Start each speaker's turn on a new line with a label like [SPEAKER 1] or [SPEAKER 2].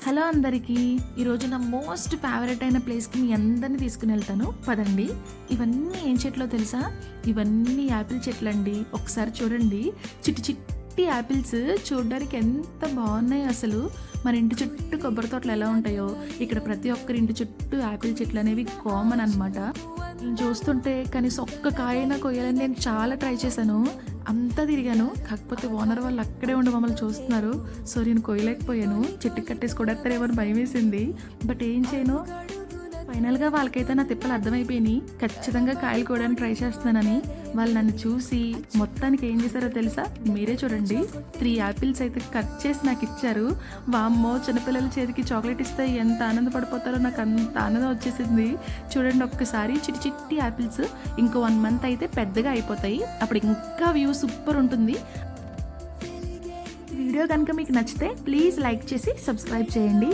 [SPEAKER 1] Hello అందరికీ, ఈరోజు నా మోస్ట్ ఫేవరెట్ అయిన ప్లేస్కి మీ అందరినీ తీసుకుని వెళ్తాను పదండి. ఇవన్నీ ఏం చెట్లో తెలుసా? ఇవన్నీ యాపిల్ చెట్లు అండి. ఒకసారి చూడండి, చిట్టి చిట్టి యాపిల్స్ చూడడానికి ఎంత బాగున్నాయి అసలు. మన ఇంటి చుట్టూ కొబ్బరి తోటలు ఎలా ఉంటాయో ఇక్కడ ప్రతి ఒక్కరి ఇంటి చుట్టూ యాపిల్ చెట్లు అనేవి కామన్ అనమాట. నేను చూస్తుంటే కనీసం ఒక్క కాయైనా కొయ్యాలని నేను చాలా ట్రై చేశాను, అంతా తిరిగాను. కాకపోతే ఓనర్ వాళ్ళు అక్కడే ఉండి మమ్మల్ని చూస్తున్నారు. సో నేను కొయ్యలేకపోయాను, చెట్టుకి కట్టేసి కొడతారేమో అని భయం వేసింది. బట్ ఏం చేయను, ఫైనల్గా వాళ్ళకైతే నా తిప్పలు అర్థమైపోయినాయి. ఖచ్చితంగా కాయలు కోయడానికి ట్రై చేస్తున్నానని. వాళ్ళు నన్ను చూసి మొత్తానికి ఏం చేశారో తెలుసా? మీరే చూడండి. 3 యాపిల్స్ అయితే కట్ చేసి నాకు ఇచ్చారు. వామ్మో, చిన్నపిల్లల చేతికి చాక్లెట్ ఇస్తే ఎంత ఆనందపడిపోతారో నాకు అంత ఆనందం వచ్చేసింది. చూడండి ఒక్కసారి, చిట్టి చిట్టి యాపిల్స్. ఇంకో 1 మంత్ అయితే పెద్దగా అయిపోతాయి. అప్పుడు ఇంకా వ్యూ సూపర్ ఉంటుంది. వీడియో కనుక మీకు నచ్చితే ప్లీజ్ లైక్ చేసి సబ్స్క్రైబ్ చేయండి.